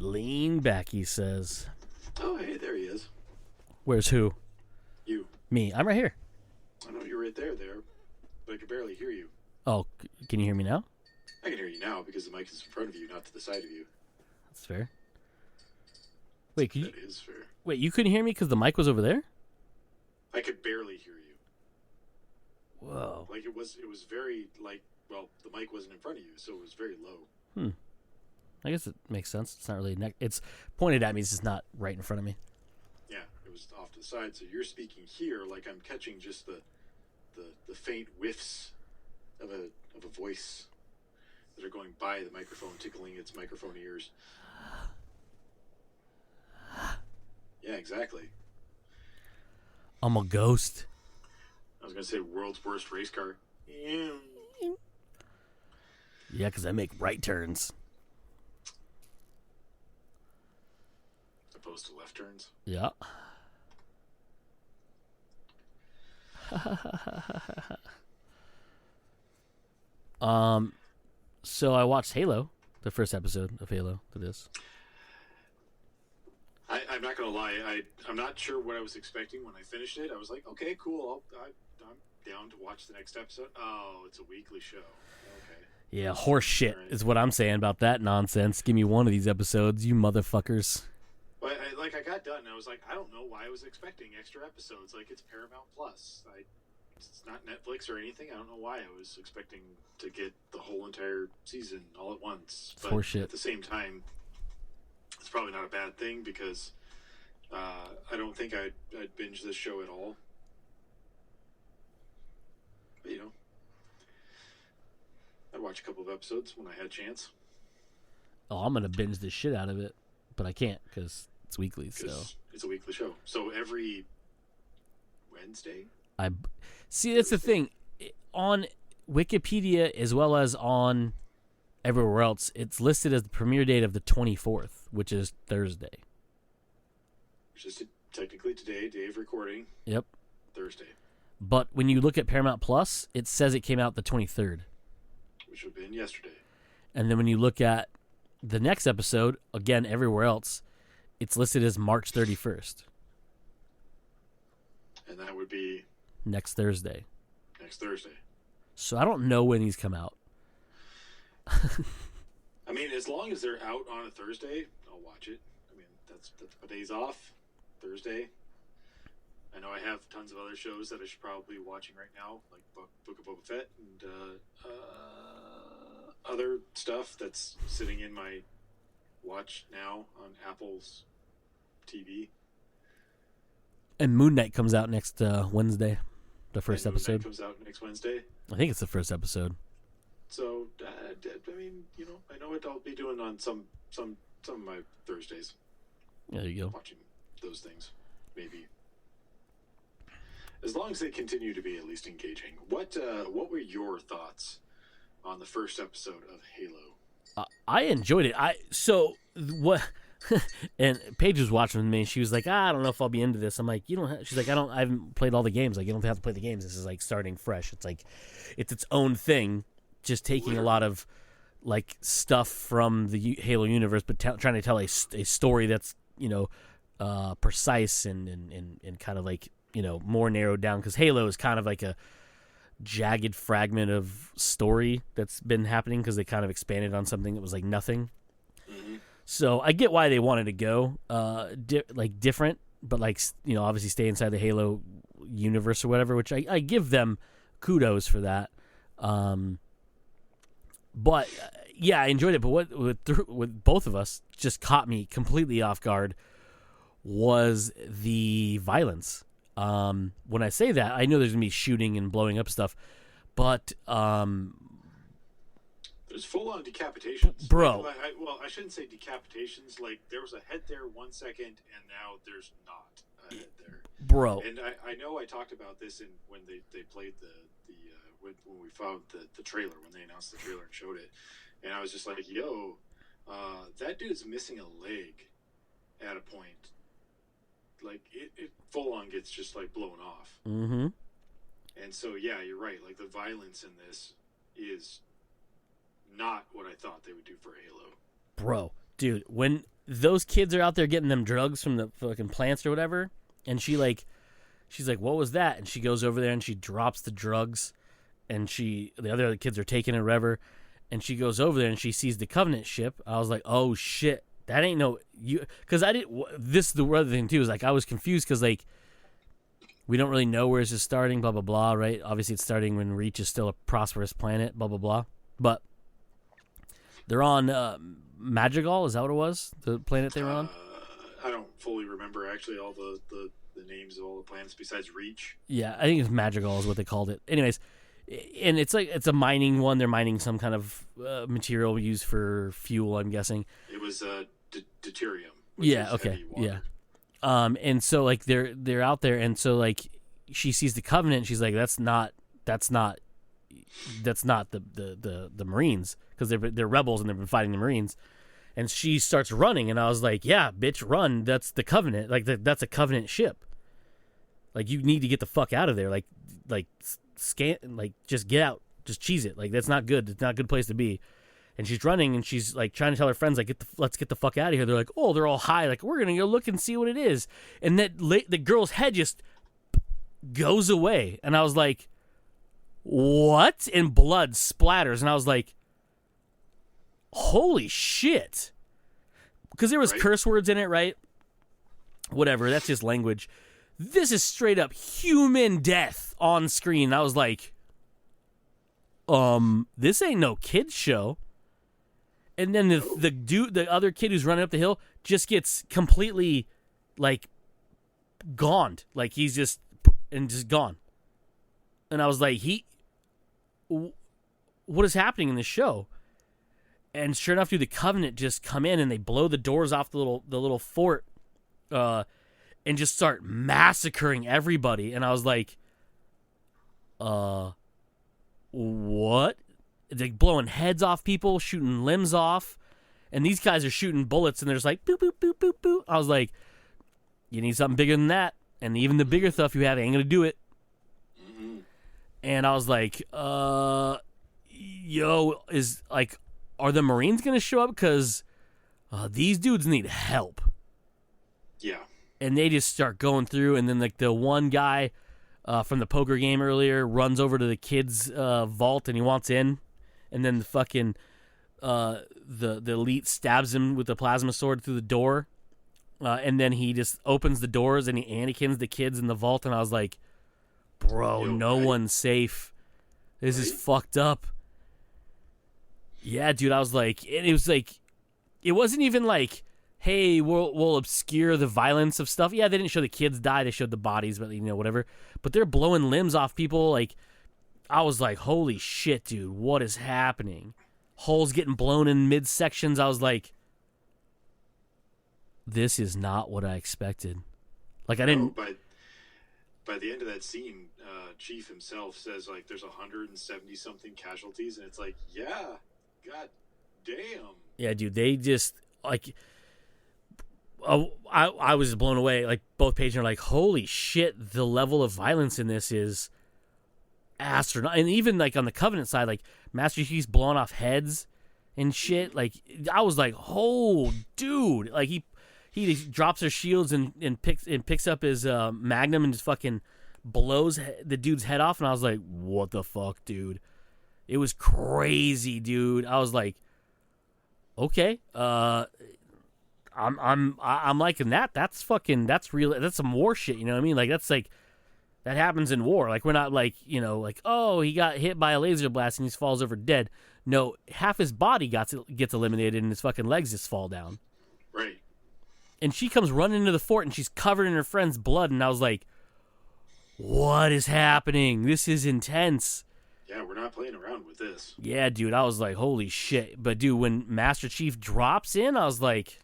Lean back, he says. Oh, hey, there he is. Where's who? You. Me. I'm right here. I know you're right there, but I can barely hear you. Oh, can you hear me now? I can hear you now because the mic is in front of you, not to the side of you. That's fair. Wait, That is fair. Wait, you couldn't hear me because the mic was over there? I could barely hear you. Whoa. Like it was very well, the mic wasn't in front of you, so it was very low. I guess it makes sense. It's not really it's pointed at me. It's just not right in front of me. Yeah, it was off to the side. So you're speaking here, like I'm catching just the faint whiffs of a voice that are going by the microphone, tickling its microphone ears. Yeah, exactly. I'm a ghost. I was gonna say world's worst race car. Yeah, because I make right turns. Opposed to left turns. Yeah. So I watched Halo, the first episode of Halo. That is. I'm not gonna lie. I'm not sure what I was expecting when I finished it. I was like, okay, cool. I'm down to watch the next episode. Oh, it's a weekly show. Okay. Yeah, horse shit is what I'm saying about that nonsense. Give me one of these episodes, you motherfuckers. But I got done, and I was like, I don't know why I was expecting extra episodes. Like, it's Paramount Plus. It's not Netflix or anything. I don't know why I was expecting to get the whole entire season all at once. But horse shit. At the same time, it's probably not a bad thing because I don't think I'd binge this show at all. But, I'd watch a couple of episodes when I had a chance. Oh, I'm gonna binge the shit out of it, but I can't because it's weekly. So it's a weekly show. So every Wednesday. I see. That's the thing. On Wikipedia as well as on everywhere else, it's listed as the premiere date of the 24th, which is Thursday. Which is technically today, day of recording. Yep. Thursday. But when you look at Paramount Plus, it says it came out the 23rd. Which would have been yesterday. And then when you look at the next episode, again, everywhere else, it's listed as March 31st. And that would be... next Thursday. Next Thursday. So I don't know when these come out. I mean, as long as they're out on a Thursday, I'll watch it. I mean, that's my days off. Thursday. I know I have tons of other shows that I should probably be watching right now, like Book of Boba Fett and other stuff that's sitting in my watch now on Apple's TV. And Moon Knight comes out next Wednesday, the first and Moon Knight episode. comes out next Wednesday. I think it's the first episode. So, I mean, I know what I'll be doing on some of my Thursdays. Yeah, there you go. Watching those things, maybe. As long as they continue to be at least engaging. What were your thoughts on the first episode of Halo? I enjoyed it. And Paige was watching with me, and she was like, I don't know if I'll be into this. I'm like, she's like, I haven't played all the games. Like, you don't have to play the games. This is like starting fresh. It's like, it's its own thing, just taking a lot of like stuff from the Halo universe, but trying to tell a story that's, precise and kind of like, more narrowed down, because Halo is kind of like a jagged fragment of story that's been happening because they kind of expanded on something that was like nothing. Mm-hmm. So I get why they wanted to go different, but obviously stay inside the Halo universe or whatever, which I give them kudos for that. But yeah, I enjoyed it. But what with both of us just caught me completely off guard was the violence. When I say that, I know there's gonna be shooting and blowing up stuff, but there's full-on decapitations, bro. I shouldn't say decapitations. Like, there was a head there 1 second, and now there's not a head there, bro. And I know I talked about this when they played when we found the trailer, when they announced the trailer and showed it, and I was just like, yo, that dude's missing a leg at a point. Like, it full on gets just like blown off. Mm-hmm. And so, yeah, you're right. Like, the violence in this is not what I thought they would do for Halo. Bro, dude, when those kids are out there getting them drugs from the fucking plants or whatever, and she's like, what was that? And she goes over there and she drops the drugs, and the other kids are taking it or whatever, and she goes over there and she sees the Covenant ship. I was like, oh shit, that ain't no you, because I didn't. This the other thing too is like I was confused because like we don't really know where this is starting, blah blah blah, right? Obviously it's starting when Reach is still a prosperous planet, blah blah blah, but they're on Madrigal. Is that what it was? The planet they were on? I don't fully remember actually all the names of all the planets besides Reach. Yeah, I think it's Madrigal is what they called it. Anyways, and it's like it's a mining one. They're mining some kind of material used for fuel, I'm guessing. It was deuterium. Yeah. Okay. Yeah. And so like they're out there, and so like she sees the Covenant. And she's like, that's not the Marines, because they're rebels and they've been fighting the Marines. And she starts running, and I was like, yeah, bitch, run. That's the Covenant. Like that's a Covenant ship. Like you need to get the fuck out of there. Like just get out. Just cheese it. Like that's not good. It's not a good place to be. And she's running, and she's like trying to tell her friends, like, let's get the fuck out of here. They're like, oh, they're all high. Like, we're gonna go look and see what it is. And the girl's head just goes away, and I was like, what? And blood splatters, and I was like, holy shit. Because there was curse words in it, right? Whatever, that's just language. This is straight up human death on screen. I was like, this ain't no kid's show. And then the other kid who's running up the hill just gets completely like gone. Like he's just gone. And I was like, what is happening in this show? And sure enough, dude, the Covenant just come in and they blow the doors off the little fort, and just start massacring everybody. And I was like, what? They're blowing heads off people, shooting limbs off, and these guys are shooting bullets, and they're just like, boop, boop, boop, boop, boop. I was like, you need something bigger than that, and even the bigger stuff you have ain't going to do it. Mm-hmm. And I was like, are the Marines going to show up? Because these dudes need help. Yeah. And they just start going through, and then like the one guy from the poker game earlier runs over to the kid's vault, and he wants in. And then the fucking the elite stabs him with the plasma sword through the door, and then he just opens the doors and he Anakins the kids in the vault. And I was like, bro, no one's safe. This is fucked up. Yeah, dude. I was like, and it was like, it wasn't even like, hey, we'll obscure the violence of stuff. Yeah, they didn't show the kids die. They showed the bodies, but whatever. But they're blowing limbs off people. Like, I was like, holy shit, dude, what is happening? Holes getting blown in midsections. I was like, this is not what I expected. Like, I didn't. By the end of that scene, Chief himself says, like, there's 170 something casualties, and it's like, yeah, god damn. Yeah, dude, they just like. I was blown away. Like, both pages are like, holy shit, the level of violence in this is astronomical. And even like on the Covenant side, like Master Chief's blowing off heads and shit. Like, I was like, oh, dude. Like he drops their shields and picks up his magnum and just fucking blows the dude's head off. And I was like, what the fuck, dude? It was crazy, dude. I was like, okay, I'm liking that. That's real. That's some war shit. You know what I mean? Like, that's like, that happens in war. Like, we're not like, like, oh, he got hit by a laser blast and he falls over dead. No, half his body gets eliminated and his fucking legs just fall down. Right. And she comes running into the fort and she's covered in her friend's blood. And I was like, what is happening? This is intense. Yeah, we're not playing around with this. Yeah, dude. I was like, holy shit. But, dude, when Master Chief drops in, I was like,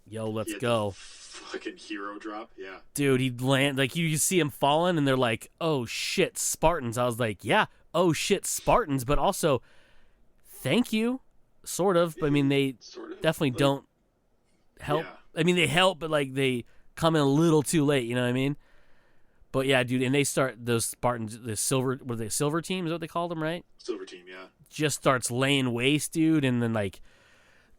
yo, let's go. Fucking hero drop, yeah. Dude, he'd land, like, you see him falling, and they're like, oh, shit, Spartans. I was like, yeah, oh, shit, Spartans, but also, thank you, sort of. I mean, they definitely don't help. Yeah. I mean, they help, but, like, they come in a little too late, you know what I mean? But, yeah, dude, and they start, those Spartans, the silver team is what they called them, right? Silver team, yeah. Just starts laying waste, dude, and then, like,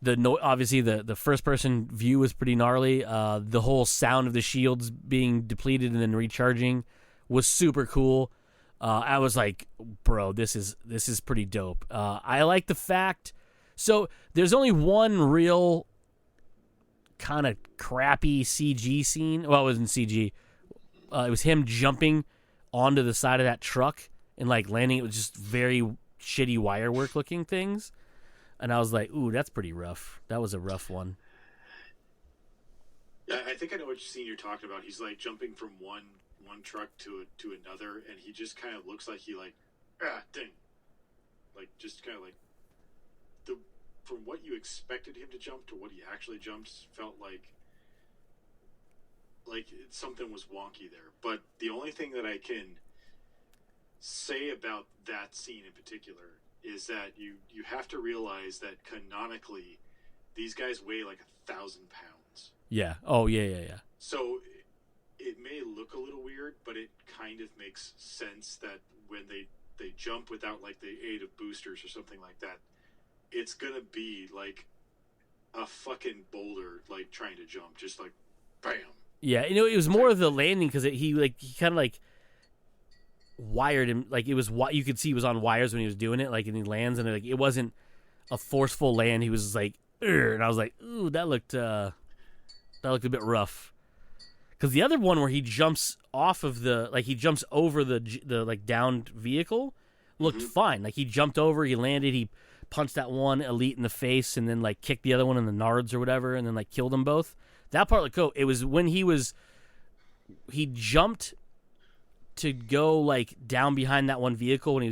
Obviously the first person view was pretty gnarly. The whole sound of the shields being depleted and then recharging was super cool. I was like, bro, this is pretty dope. I like the fact. So there's only one real kind of crappy CG scene. Well, it wasn't CG. It was him jumping onto the side of that truck and like landing. It was just very shitty wire work looking things. And I was like, ooh, that's pretty rough. That was a rough one. Yeah, I think I know which scene you're talking about. He's like jumping from one truck to another, and he just kind of looks like he like, ding. Like, just kind of like, from what you expected him to jump to what he actually jumped felt like something was wonky there. But the only thing that I can say about that scene in particular is that you have to realize that canonically these guys weigh like 1,000 pounds. Yeah. Oh, yeah. So it may look a little weird, but it kind of makes sense that when they jump without like the aid of boosters or something like that, it's gonna be like a fucking boulder like trying to jump, just like bam. Yeah, it was more of the landing because he kind of like wired him, like it was you could see he was on wires when he was doing it, like, and he lands and it wasn't a forceful land. He was just like, and I was like, ooh, that looked a bit rough. Because the other one where he jumps off of he jumps over the like downed vehicle looked fine. Like he jumped over, he landed, he punched that one elite in the face, and then like kicked the other one in the nards or whatever, and then like killed them both. That part looked cool. It was when he jumped to go like down behind that one vehicle when he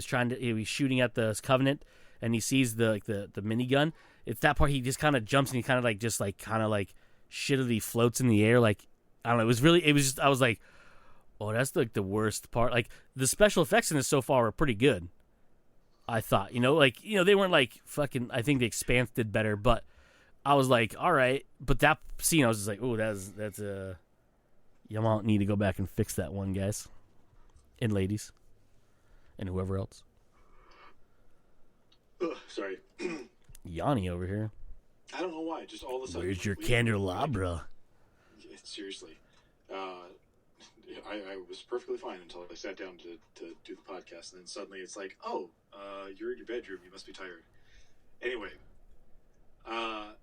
was shooting at the Covenant, and he sees the minigun. It's that part he just kind of jumps and he kind of like just like kind of like shittily floats in the air. Like, I don't know. It was just, I was like, oh, that's like the worst part. Like the special effects in this so far are pretty good. I thought, they weren't like fucking, I think The Expanse did better, but I was like, all right. But that scene, I was just like, oh, that's you might need to go back and fix that one, guys. And ladies. And whoever else. Ugh, sorry. Yanni over here. I don't know why. Just all of a sudden. Where's your candelabra? Seriously. I was perfectly fine until I sat down to do the podcast, and then suddenly it's like, oh, you're in your bedroom. You must be tired. Anyway, by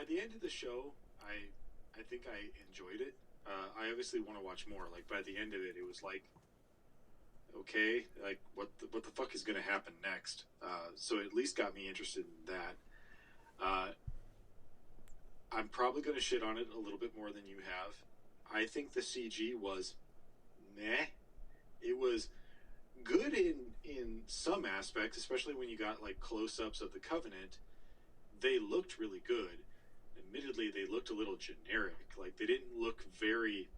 the end of the show, I think I enjoyed it. I obviously want to watch more. Like, by the end of it, it was like, okay, like what the fuck is going to happen next? So it at least got me interested in that. I'm probably going to shit on it a little bit more than you have. I think the CG was meh. It was good in some aspects, especially when you got like close-ups of the Covenant. They looked really good. Admittedly, they looked a little generic. Like, they didn't look very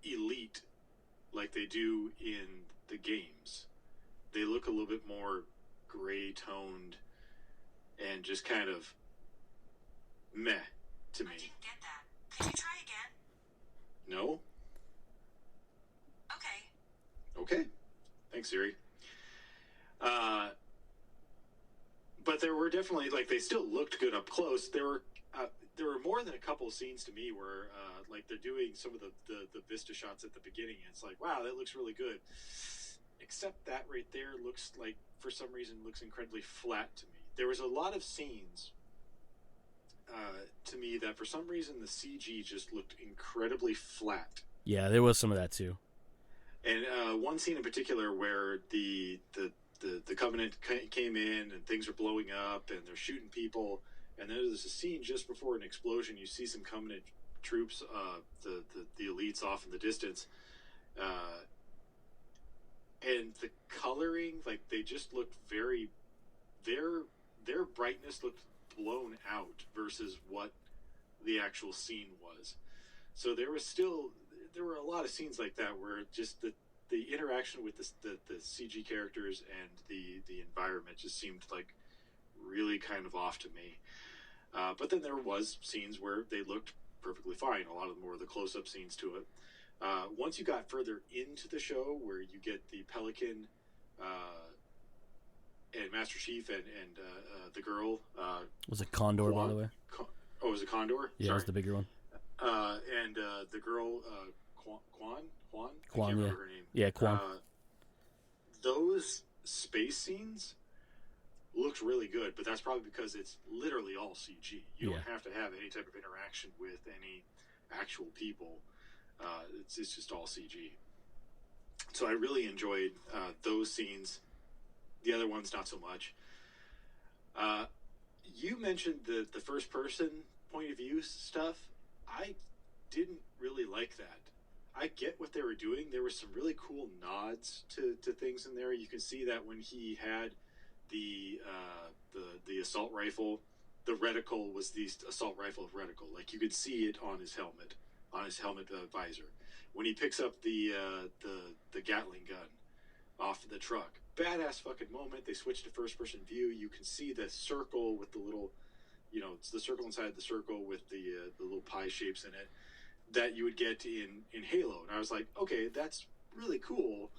elite like they do in the games. They look a little bit more gray-toned and just kind of meh to me. I didn't get that. Could you try again? No? Okay. Okay. Thanks, Siri. But there were definitely, like, they still looked good up close. There were more than a couple of scenes to me where, like, they're doing some of the Vista shots at the beginning, and it's like, wow, that looks really good. Except that right there looks like, for some reason, looks incredibly flat to me. There was a lot of scenes to me that for some reason the CG just looked incredibly flat. Yeah, there was some of that too. And one scene in particular where the Covenant came in and things are blowing up and they're shooting people, and then there's a scene just before an explosion. You see some Covenant troops, the elites off in the distance, and the coloring, like, they just looked very, their brightness looked blown out versus what the actual scene was. So there were a lot of scenes like that where just the interaction with the CG characters and the environment just seemed like really kind of off to me. But then there was scenes where they looked perfectly fine. A lot of them were the close-up scenes to it. Once you got further into the show, where you get the Pelican and Master Chief and the girl. Was it Condor, by the way? Oh, was it Condor? Yeah, it was the bigger one. And the girl, Quan? I Quan, can't yeah. remember her name. Yeah, Quan. Those space scenes looked really good, but that's probably because it's literally all CG. You don't have to have any type of interaction with any actual people. It's just all CG. So I really enjoyed those scenes. The other ones, not so much. You mentioned the first person point of view stuff. I didn't really like that. I get what they were doing. There were some really cool nods to things in there. You can see that when he had the assault rifle, the reticle was the assault rifle of reticle. Like, you could see it on his helmet visor. When he picks up the Gatling gun off of the truck, badass fucking moment. They switch to first person view. You can see the circle with the little, it's the circle inside the circle with the little pie shapes in it that you would get in Halo. And I was like, okay, that's really cool.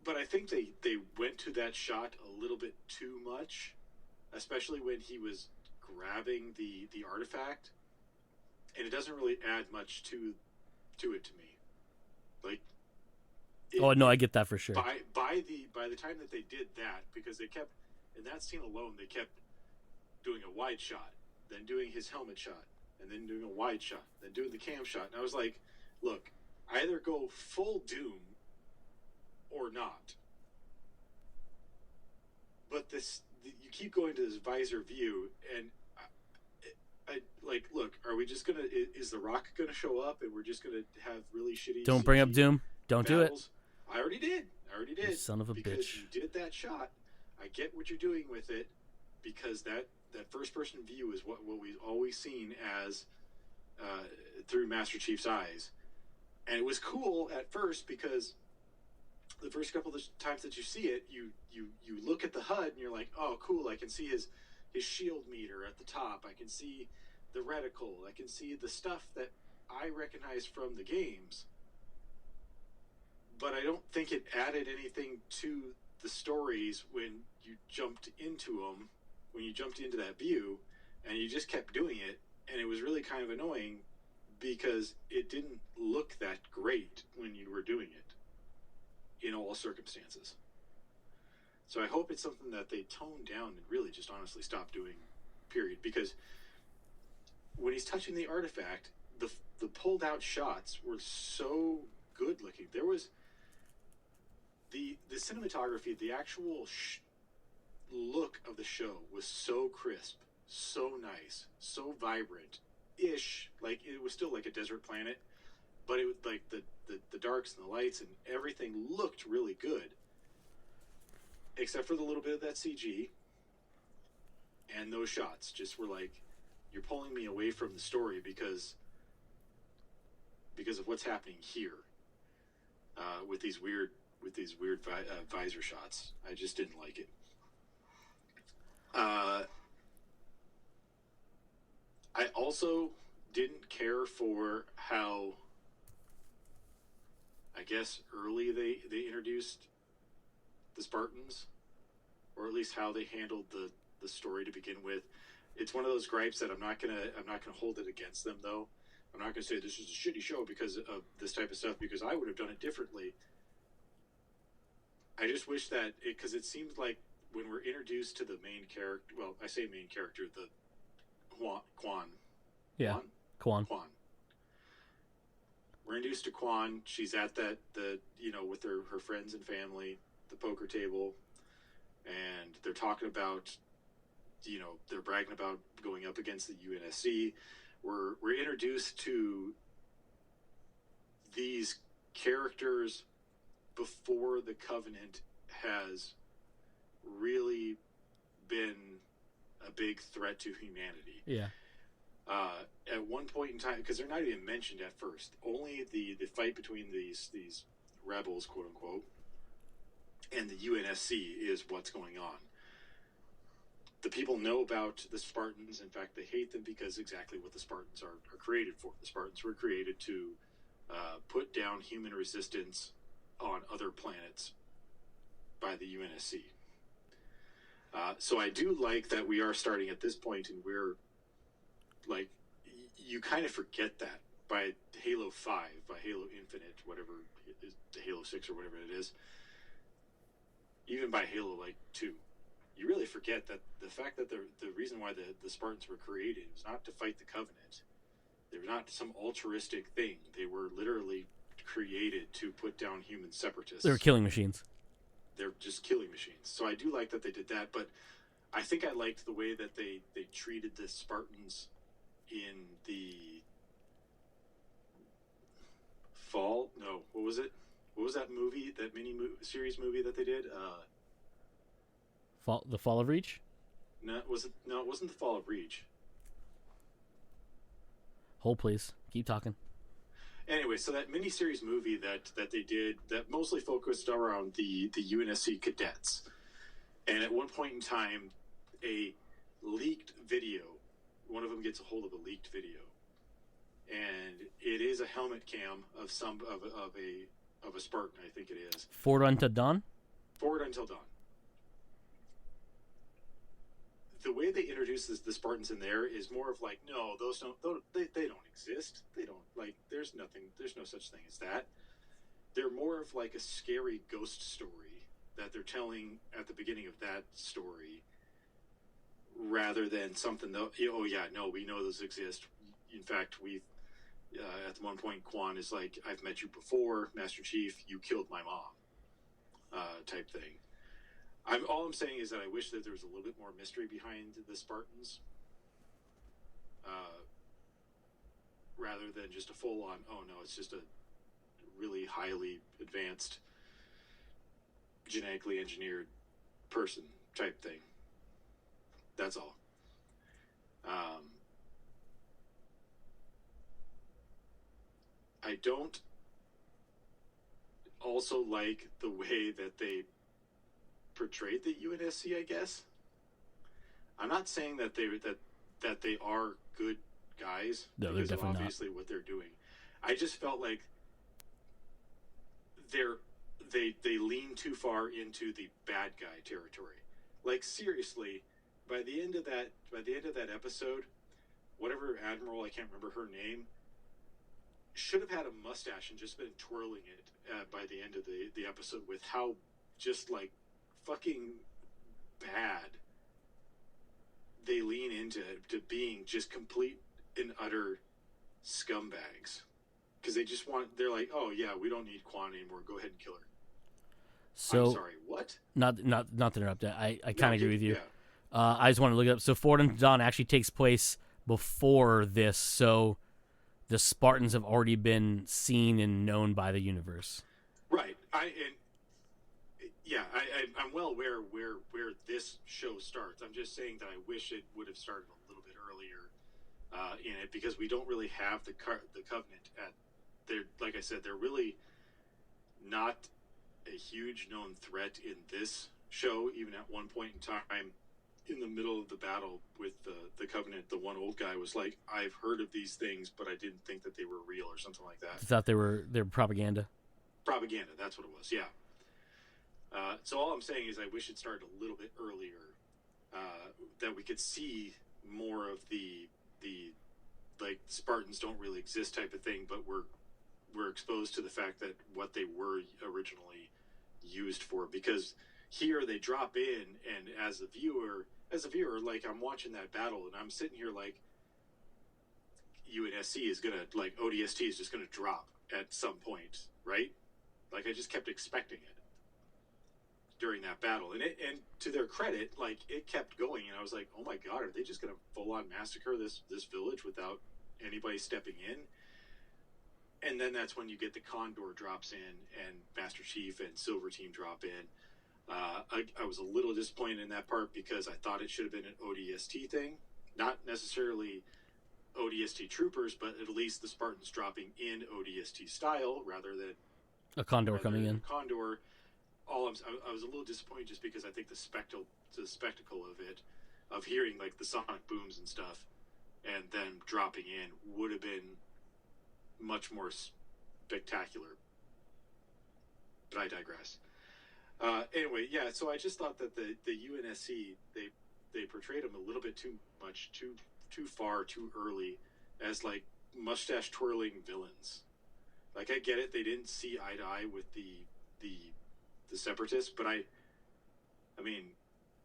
But I think they went to that shot a little bit too much, especially when he was grabbing the artifact, and it doesn't really add much to it to me. Like, no, I get that for sure. By the time that they did that, because they kept in that scene alone, they kept doing a wide shot, then doing his helmet shot, and then doing a wide shot, then doing the cam shot, and I was like, look, either go full Doom or not. But you keep going to this visor view, and I like, look, are we just gonna? Is The Rock gonna show up, and we're just gonna have really shitty? Don't bring up Doom. Don't battles? do it. I already did. You son of a because bitch. You did that shot. I get what you're doing with it, because that first person view is what we've always seen as through Master Chief's eyes, and it was cool at first because the first couple of times that you see it, you look at the HUD and you're like, oh, cool, I can see his shield meter at the top. I can see the reticle. I can see the stuff that I recognize from the games. But I don't think it added anything to the stories when you jumped into them, when you jumped into that view, and you just kept doing it. And it was really kind of annoying because it didn't look that great when you were doing it in all circumstances. So I hope it's something that they tone down and really just honestly stop doing, period. Because when he's touching the artifact, the pulled out shots were so good looking. There was the cinematography, the actual look of the show was so crisp, so nice, so vibrant-ish. Like, it was still like a desert planet, but it was like the darks and the lights and everything looked really good, except for the little bit of that CG. And those shots just were like, you're pulling me away from the story because of what's happening here with these weird visor shots. I just didn't like it. I also didn't care for how, I guess, early they introduced the Spartans, or at least how they handled the story to begin with. It's one of those gripes that I'm not gonna hold it against them, though. I'm not gonna say this is a shitty show because of this type of stuff, because I would have done it differently. I just wish that because it seems like when we're introduced to the main character, well, I say main character, the Quan. Yeah, Quan. We're introduced to Quan. She's at with her friends and family, the poker table, and they're talking about, they're bragging about going up against the UNSC. We're introduced to these characters before the Covenant has really been a big threat to humanity. Yeah. At one point in time, because they're not even mentioned at first, only the fight between these rebels, quote unquote, and the UNSC is what's going on. The people know about the Spartans. In fact, they hate them because exactly what the Spartans are created for. The Spartans were created to put down human resistance on other planets by the UNSC. So I do like that we are starting at this point, and we're like, you kind of forget that by Halo 5, by Halo Infinite, whatever it is, Halo 6 or whatever it is, even by Halo like 2, you really forget that the fact that the reason why the Spartans were created was not to fight the Covenant. They were not some altruistic thing. They were literally created to put down human separatists. They were killing machines. They're just killing machines. So I do like that they did that, but I think I liked the way that they treated the Spartans in the fall. No, what was it? What was that movie? That series movie that they did? The Fall of Reach? No, was it? No, it wasn't the Fall of Reach. Hold, please. Keep talking. Anyway, so that miniseries movie that they did that mostly focused around the UNSC cadets, and at one point in time, a leaked video. One of them gets a hold of a leaked video, and it is a helmet cam of a Spartan. I think it is Forward Until Dawn. Forward Until Dawn. The way they introduce the Spartans in there is more of like, no, they don't exist. They don't, like, there's no such thing as that. They're more of like a scary ghost story that they're telling at the beginning of that story, rather than something that, oh yeah, no, we know those exist. In fact, at one point, Quan is like, I've met you before, Master Chief, you killed my mom, type thing. All I'm saying is that I wish that there was a little bit more mystery behind the Spartans, rather than just a full-on, oh no, it's just a really highly advanced, genetically engineered person type thing. That's all. I don't also like the way that they portrayed the UNSC, I guess. I'm not saying that they are good guys, No, they're because of definitely obviously what they're doing. I just felt like they lean too far into the bad guy territory. Like, seriously, by the end of that episode, whatever admiral, I can't remember her name, should have had a mustache and just been twirling it by the end of the episode, with how just like fucking bad they lean into being just complete and utter scumbags, because they're like, oh yeah, we don't need Quan anymore, go ahead and kill her. So, I'm sorry, what? Not to interrupt that. I kind of agree with you. Yeah. I just want to look it up. So Forward Until Dawn actually takes place before this, so the Spartans have already been seen and known by the universe. Right. I'm well aware where this show starts. I'm just saying that I wish it would have started a little bit earlier in it, because we don't really have the Covenant at there. Like I said, they're really not a huge known threat in this show. Even at one point in time, in the middle of the battle with the Covenant, the one old guy was like, I've heard of these things, but I didn't think that they were real, or something like that. I thought they were propaganda. Propaganda, that's what it was, yeah. So all I'm saying is I wish it started a little bit earlier, that we could see more of the like Spartans don't really exist type of thing, but we're exposed to the fact that what they were originally used for. Because here they drop in, and as a viewer, like, I'm watching that battle and I'm sitting here like, UNSC is gonna, like, ODST is just gonna drop at some point, right? Like, I just kept expecting it during that battle, and to their credit, like, it kept going, and I was like, oh my god, are they just gonna full on massacre this village without anybody stepping in? And then that's when you get the Condor drops in, and Master Chief and Silver Team drop in. I was a little disappointed in that part, because I thought it should have been an ODST thing, not necessarily ODST troopers, but at least the Spartans dropping in ODST style rather than A Condor coming in. Condor. I was a little disappointed, just because I think the spectacle of it, of hearing like the sonic booms and stuff, and then dropping in, would have been much more spectacular. But I digress. Anyway, yeah. So I just thought that the UNSC they portrayed them a little bit too much, too far, too early, as like mustache twirling villains. Like I get it, they didn't see eye to eye with the the separatists, but I mean,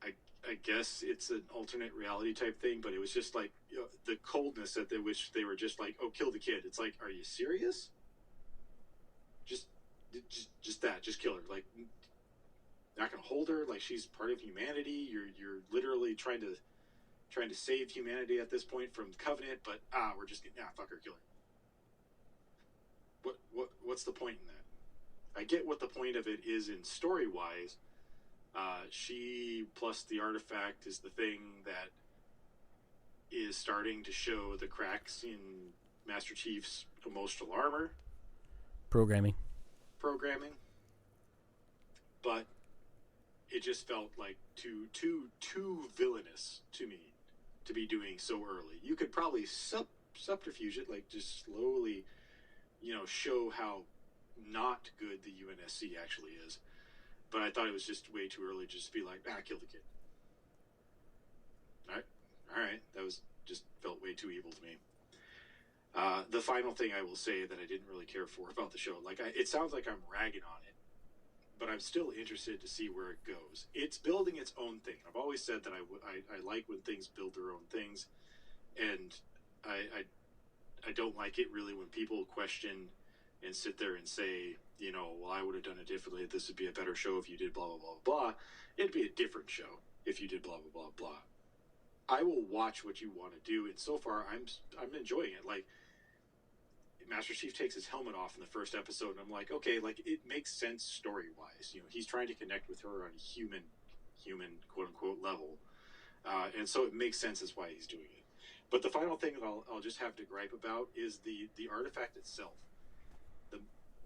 I I guess it's an alternate reality type thing, but it was just like the coldness at which they were just like, oh, kill the kid. It's like, are you serious? Just just that, just kill her. Like, not gonna hold her like she's part of humanity. You're literally trying to save humanity at this point from Covenant, but we're just getting fuck her, kill her. What's the point in that? I get what the point of it is in story wise. She plus the artifact is the thing that is starting to show the cracks in Master Chief's emotional armor Programming. But it just felt like too villainous to me to be doing so early. You could probably subterfuge it, like just slowly, show how not good the UNSC actually is. But I thought it was just way too early just to be like, kill the kid. All right, that was just felt way too evil to me. The final thing I will say that I didn't really care for about the show, it sounds like I'm ragging on it, but I'm still interested to see where it goes. It's building its own thing. I've always said that I like when things build their own things, and I don't like it really when people question and sit there and say, well, I would have done it differently. This would be a better show if you did blah, blah, blah, blah. It'd be a different show if you did blah, blah, blah, blah. I will watch what you want to do, and so far I'm enjoying it. Like, Master Chief takes his helmet off in the first episode, and I'm like, okay, like, it makes sense story-wise. He's trying to connect with her on a human quote-unquote level, and so it makes sense as why he's doing it. But the final thing that I'll just have to gripe about is the artifact itself.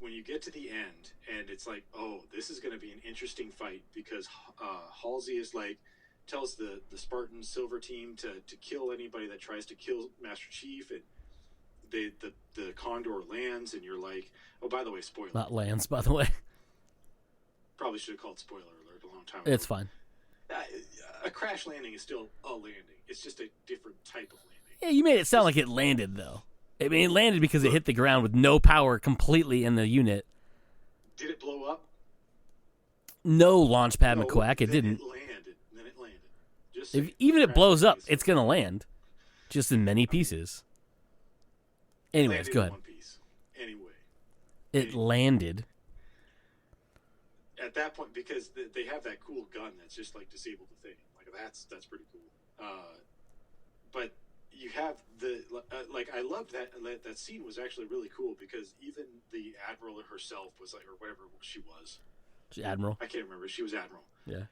When you get to the end, and it's like, oh, this is going to be an interesting fight, because Halsey is like, tells the Spartan Silver team to kill anybody that tries to kill Master Chief, and the Condor lands, and you're like, oh, by the way, spoiler. Not lands, by the way. Probably should have called spoiler alert a long time ago. It's fine. A crash landing is still a landing. It's just a different type of landing. Yeah, you made it sound like it landed, though. I mean, it landed because it hit the ground with no power completely in the unit. Did it blow up? No, Launchpad McQuack, it didn't. Then it landed. Just Even if it blows up, it's going to land. Just in many pieces. Anyways, go ahead. One piece. Anyway. It landed. At that point, because they have that cool gun that's just like disabled the thing. Like, that's pretty cool. But you have I love that scene was actually really cool, because even the Admiral herself was like, or whatever she was. Admiral? I can't remember. She was Admiral. Yeah.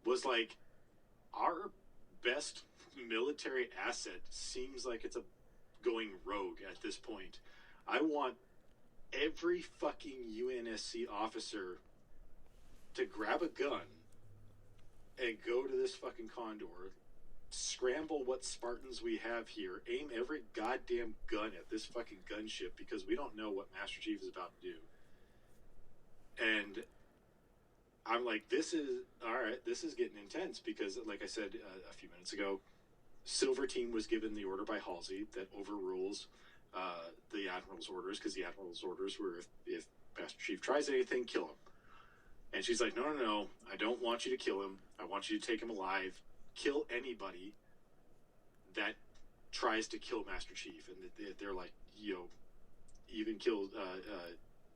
Was like, our best military asset seems like it's going rogue at this point. I want every fucking UNSC officer to grab a gun and go to this fucking Condor, scramble what Spartans we have here, aim every goddamn gun at this fucking gunship, because we don't know what Master Chief is about to do. And I'm like, this is getting intense, because like I said a few minutes ago, Silver Team was given the order by Halsey that overrules the Admiral's orders, because the Admiral's orders were, if Master Chief tries anything, kill him. And she's like, no, I don't want you to kill him. I want you to take him alive. Kill anybody that tries to kill Master Chief. And they're like, even kill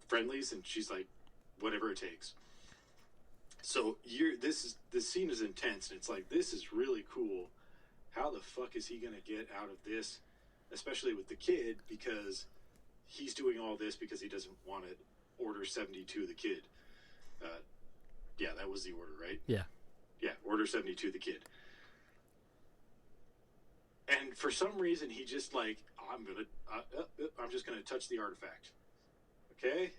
friendlies. And she's like, whatever it takes. So this scene is intense, and it's like, this is really cool. How the fuck is he gonna get out of this, especially with the kid, because he's doing all this because he doesn't want to order 72 the kid. Yeah, that was the order, right? Yeah. Yeah, order 72 the kid. And for some reason, he just like, I'm just gonna touch the artifact. Okay?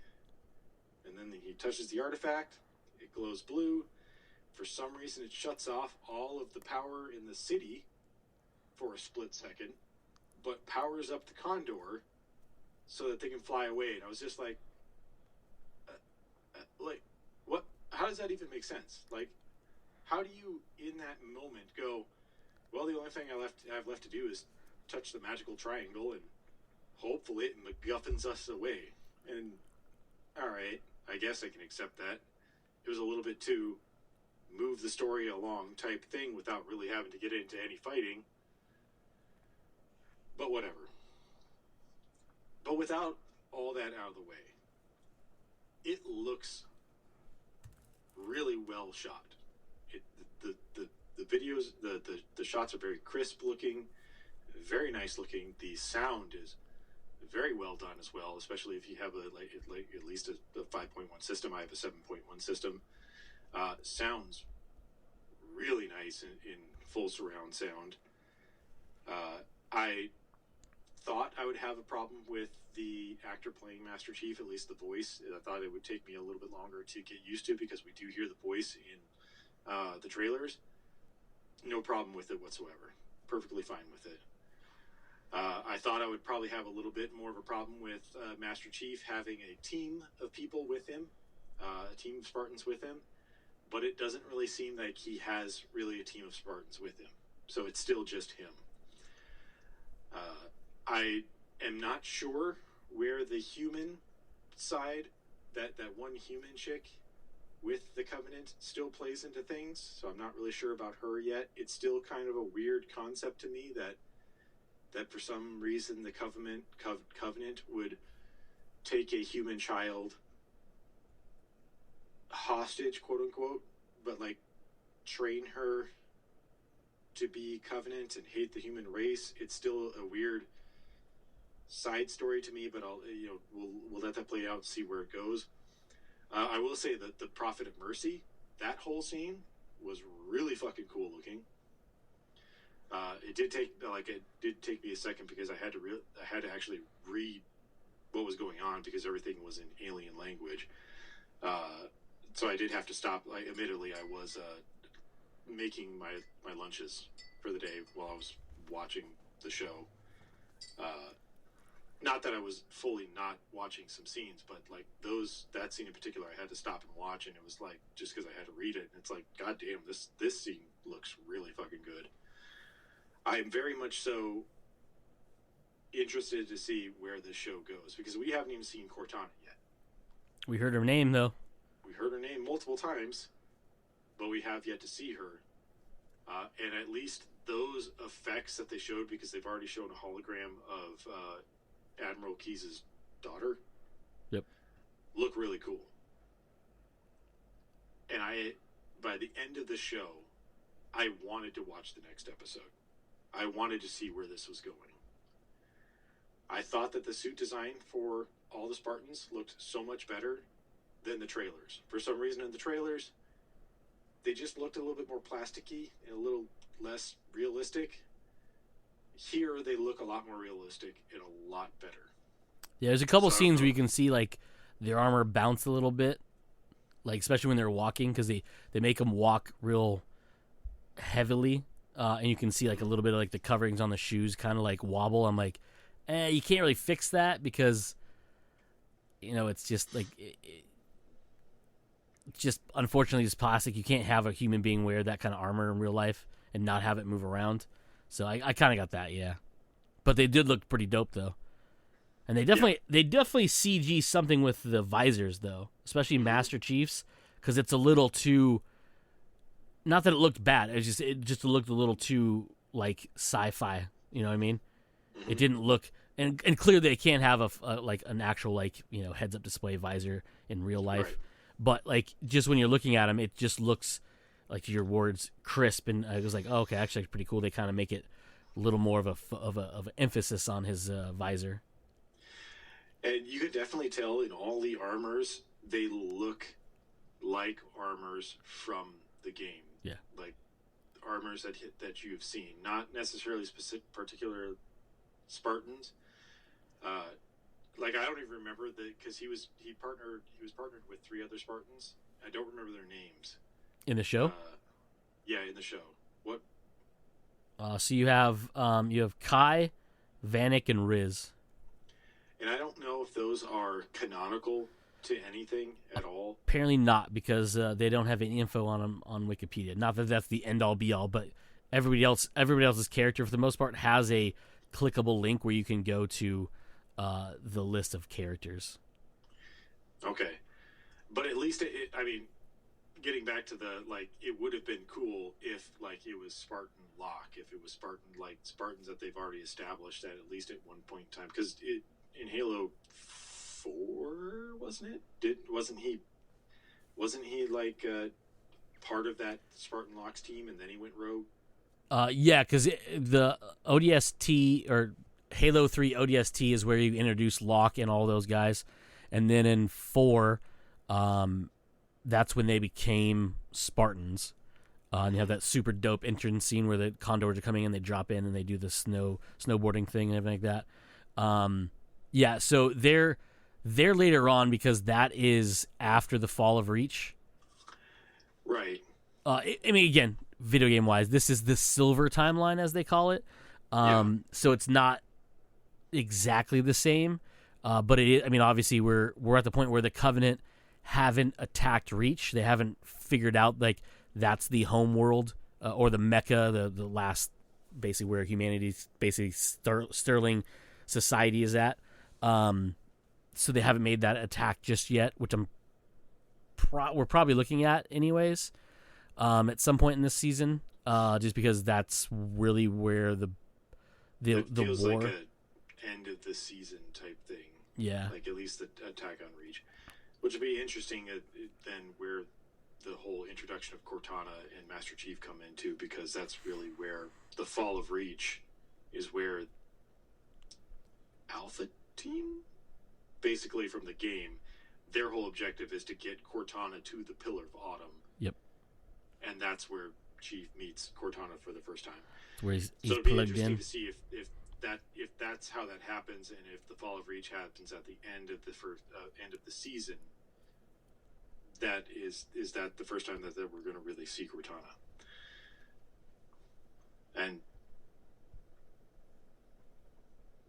And then he touches the artifact. It glows blue. For some reason, it shuts off all of the power in the city for a split second, but powers up the Condor so that they can fly away. And I was just like, what? how does that even make sense? Like, how do you in that moment go, well, the only thing I have left to do is touch the magical triangle and hopefully it MacGuffins us away. And all right, I guess I can accept that. It was a little bit too move the story along type thing without really having to get into any fighting. But whatever. But without all that out of the way, it looks really well shot. The videos, the shots are very crisp looking, very nice looking. The sound is very well done as well, especially if you have at least a 5.1 system. I have a 7.1 system. Sounds really nice in full surround sound. I thought I would have a problem with the actor playing Master Chief, at least the voice. I thought it would take me a little bit longer to get used to because we do hear the voice in the trailers. No problem with it whatsoever. Perfectly fine with it. I thought I would probably have a little bit more of a problem with Master Chief having a team of people with him, a team of Spartans with him, but it doesn't really seem like he has really a team of Spartans with him. So it's still just him. I am not sure where the human side, that one human chick with the Covenant still plays into things, so I'm not really sure about her yet. It's still kind of a weird concept to me that for some reason the Covenant would take a human child hostage, quote unquote, but like train her to be Covenant and hate the human race. It's still a weird side story to me, but we'll let that play out and see where it goes. I will say that the Prophet of Mercy, that whole scene was really fucking cool looking. It did take me a second because I had to actually read what was going on because everything was in alien language. So I did have to stop. Admittedly, I was making my lunches for the day while I was watching the show. Not that I was fully not watching some scenes, but like that scene in particular, I had to stop and watch, and it was like just because I had to read it. And it's like, God damn, this scene looks really fucking good. I'm very much so interested to see where this show goes because we haven't even seen Cortana yet. We heard her name though. We heard her name multiple times, but we have yet to see her. And at least those effects that they showed, because they've already shown a hologram of Admiral Keyes' daughter. Yep. Look really cool. And by the end of the show, I wanted to watch the next episode. I wanted to see where this was going. I thought that the suit design for all the Spartans looked so much better than the trailers. For some reason in the trailers, they just looked a little bit more plasticky and a little less realistic. Here, they look a lot more realistic and a lot better. Yeah, there's a couple scenes where you can see like their armor bounce a little bit, like especially when they're walking, because they make them walk real heavily, and you can see like a little bit of like the coverings on the shoes kind of like wobble. I'm like, you can't really fix that because it's just like it's just unfortunately it's plastic. You can't have a human being wear that kind of armor in real life and not have it move around. So I kind of got that, yeah. But they did look pretty dope though, and they definitely CG something with the visors though, especially Master Chief's, because it's a little too. Not that it looked bad, it just looked a little too like sci-fi. You know what I mean? It didn't look, and clearly they can't have an actual heads-up display visor in real life, right. But like just when you're looking at them, it just looks. Like your words crisp, and I was like, oh, okay, actually pretty cool. They kind of make it a little more of an emphasis on his visor. And you could definitely tell in all the armors, they look like armors from the game. Yeah, like armors that you've seen, not necessarily particular Spartans. Like I don't even remember because he was partnered with 3 other Spartans. I don't remember their names. In the show? Yeah, in the show. What? So you have Kai, Vanek, and Riz. And I don't know if those are canonical to anything at all? Apparently not, because they don't have any info on them on Wikipedia. Not that that's the end all be all, but everybody else's character for the most part has a clickable link where you can go to the list of characters. Okay, but at least I mean, getting back to the it would have been cool if it was Spartan Locke, if it was Spartans that they've already established at least at one point in time, because in Halo 4 wasn't it? Wasn't he part of that Spartan Locke's team and then he went rogue? Yeah, because the ODST or Halo 3 ODST is where you introduce Locke and all those guys, and then in 4, that's when they became Spartans. And you have that super dope entrance scene where the Condors are coming in, they drop in, and they do the snowboarding thing and everything like that. Yeah, so they're later on because that is after the fall of Reach. Right. I mean, again, video game wise, this is the silver timeline as they call it. So it's not exactly the same, but it is. I mean, obviously we're at the point where the Covenant haven't attacked Reach. They haven't figured out that's the home world or the Mecca, the last basically where humanity's basically sterling society is at. So they haven't made that attack just yet, which we're probably looking at anyways at some point in this season, just because that's really where the feels war, like a end of the season type thing. Yeah, at least the attack on Reach, which would be interesting. Then where the whole introduction of Cortana and Master Chief come into, because that's really where the fall of Reach is, where Alpha Team, basically from the game, their whole objective is to get Cortana to the Pillar of Autumn. Yep. And that's where Chief meets Cortana for the first time. That's where he's so it'd be plugged interesting in. to see if that's how that happens, and if the fall of Reach happens at the end of the end of the season. Is that the first time that we're going to really see Cortana? And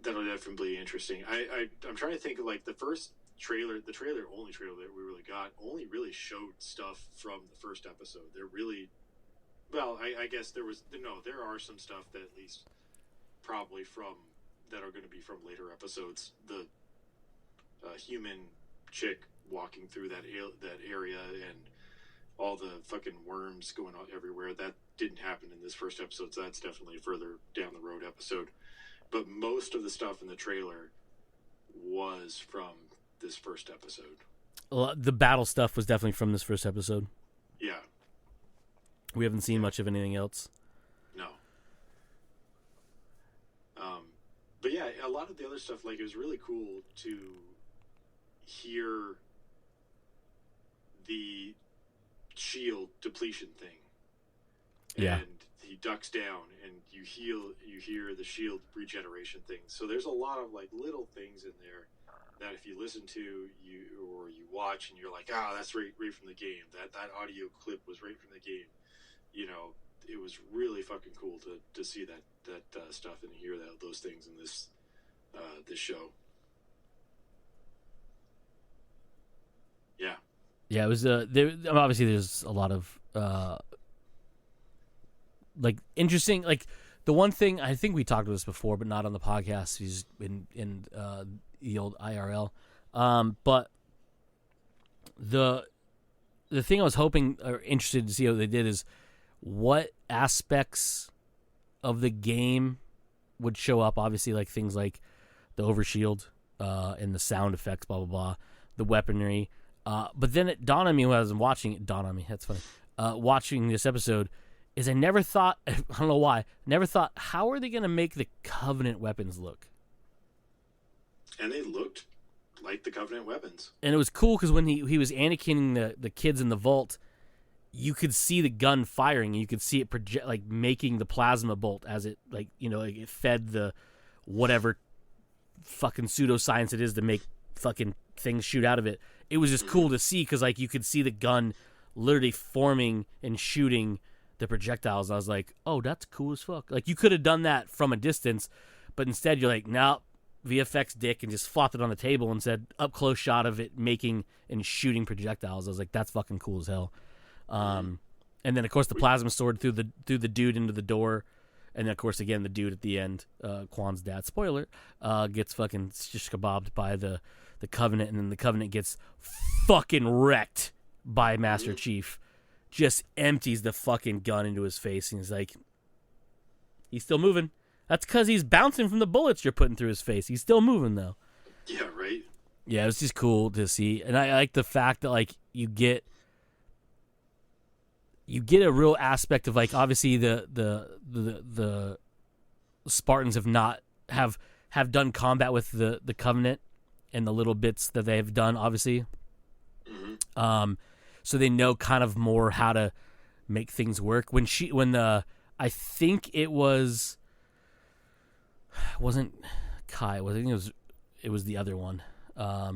that'll definitely be interesting. I'm trying to think of the first trailer, the only trailer that we really got, only really showed stuff from the first episode. They're really, well, I guess there are some stuff that at least probably that are going to be from later episodes. The human chick walking through that area and all the fucking worms going on everywhere, that didn't happen in this first episode, so that's definitely a further down the road episode. But most of the stuff in the trailer was from this first episode. Well, the battle stuff was definitely from this first episode. Yeah. We haven't seen much of anything else. No. But yeah, a lot of the other stuff, it was really cool to hear the shield depletion thing. Yeah. And he ducks down and you hear the shield regeneration thing. So there's a lot of little things in there that if you listen to or you watch and you're like, that's right from the game. That audio clip was right from the game. It was really fucking cool to see that stuff and hear those things in this show. Yeah. Yeah, it was. Obviously, there's a lot of interesting. The one thing, I think we talked about this before, but not on the podcast. He's in the old IRL. But the thing I was hoping or interested to see what they did is what aspects of the game would show up. Obviously, things like the overshield and the sound effects, blah blah blah, the weaponry. But then it dawned on me when I was watching it. Dawned on me. That's funny. Watching this episode, is I never thought. I don't know why. Never thought. How are they going to make the Covenant weapons look? And they looked like the Covenant weapons. And it was cool because when he was Anakining the kids in the vault, you could see the gun firing. And you could see it project, making the plasma bolt as it it fed the whatever fucking pseudoscience it is to make fucking things shoot out of it. It was just cool to see because you could see the gun literally forming and shooting the projectiles. I was like, oh, that's cool as fuck. You could have done that from a distance, but instead you're like, no, VFX dick and just flopped it on the table and said up close shot of it making and shooting projectiles. I was like, that's fucking cool as hell. And then of course the plasma sword threw the dude into the door, and then of course again the dude at the end, Quan's dad, spoiler, gets fucking shish kebabbed by the Covenant, and then the Covenant gets fucking wrecked by Master Chief. Just empties the fucking gun into his face, and he's like, he's still moving. That's because he's bouncing from the bullets you're putting through his face. He's still moving, though. Yeah, right? Yeah, it was just cool to see. And I like the fact that, like, you get a real aspect of, like, obviously the Spartans have done combat with the Covenant and the little bits that they've done, obviously. Mm-hmm. So they know kind of more how to make things work. I think it wasn't Kai. I think it was the other one. What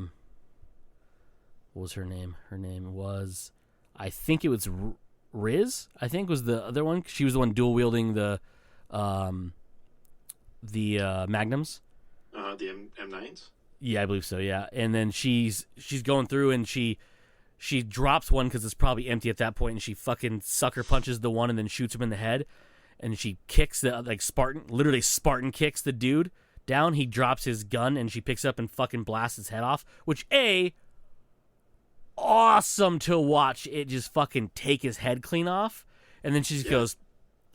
was her name? Her name was, I think it was Riz. I think was the other one. She was the one dual wielding the magnums. The M9s. Yeah, I believe so. Yeah, and then she's going through and she drops one because it's probably empty at that point, and she fucking sucker punches the one and then shoots him in the head. And she kicks literally Spartan kicks the dude down. He drops his gun, and she picks up and fucking blasts his head off. Which, awesome to watch it just fucking take his head clean off. And then she just goes,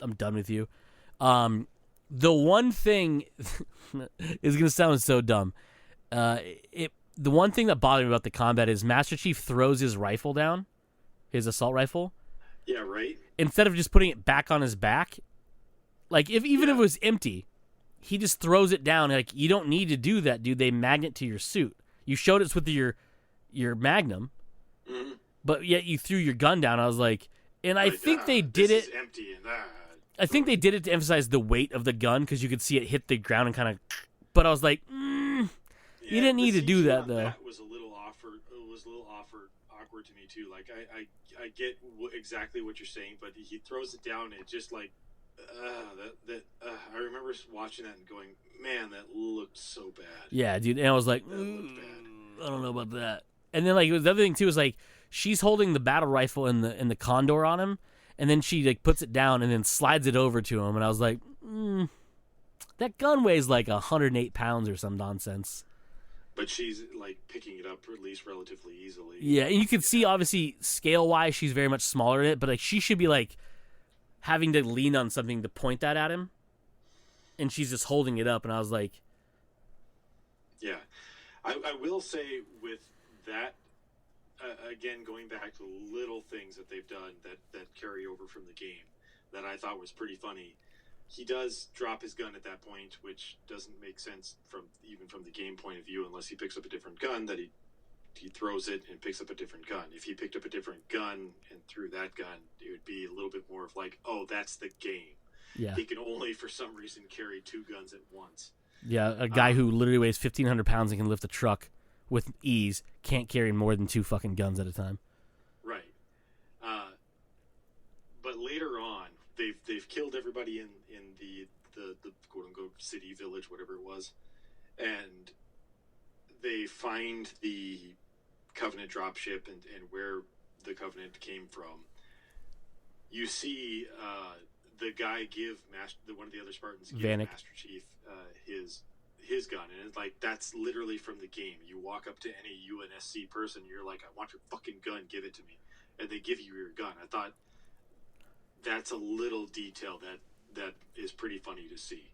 I'm done with you. The one thing is going to sound so dumb. The one thing that bothered me about the combat is Master Chief throws his rifle down, his assault rifle. Yeah, right. Instead of just putting it back on his back, like if it was empty, he just throws it down. Like, you don't need to do that, dude. They magnet to your suit. You showed us with your Magnum, but yet you threw your gun down. I was like, and I think they did it. Is empty and that. I think they did it to emphasize the weight of the gun because you could see it hit the ground and kind of. But I was like, you didn't need to do that though. That was a little awkward to me too. Like I get exactly what you're saying, but he throws it down and it just like I remember watching that and going, man, that looked so bad. Yeah, dude, and I was like, I don't know about that. And then like the other thing too is like she's holding the battle rifle in the Condor on him, and then she like puts it down and then slides it over to him, and I was like, that gun weighs like 108 pounds or some nonsense. But she's like picking it up at least relatively easily. Yeah, and you can see obviously scale wise she's very much smaller in it, but like she should be like having to lean on something to point that at him, and she's just holding it up, and I was like, yeah. I will say with that, again, going back to little things that they've done that carry over from the game that I thought was pretty funny. He does drop his gun at that point, which doesn't make sense from the game point of view, unless he picks up a different gun that he throws it and picks up a different gun. If he picked up a different gun and threw that gun, it would be a little bit more of like, oh, that's the game. yeah, He can only, for some reason, carry two guns at once. yeah, a guy who literally weighs 1,500 pounds and can lift a truck with ease can't carry more than two fucking guns at a time. Right. But later on, they've killed everybody in the quote unquote city, village, whatever it was, and they find the Covenant dropship and where the Covenant came from. You see the guy give one of the other Spartans give Vanek. Master Chief his gun, and it's like, that's literally from the game. You walk up to any UNSC person, you're like, I want your fucking gun, give it to me, and they give you your gun. I thought that's a little detail that is pretty funny to see.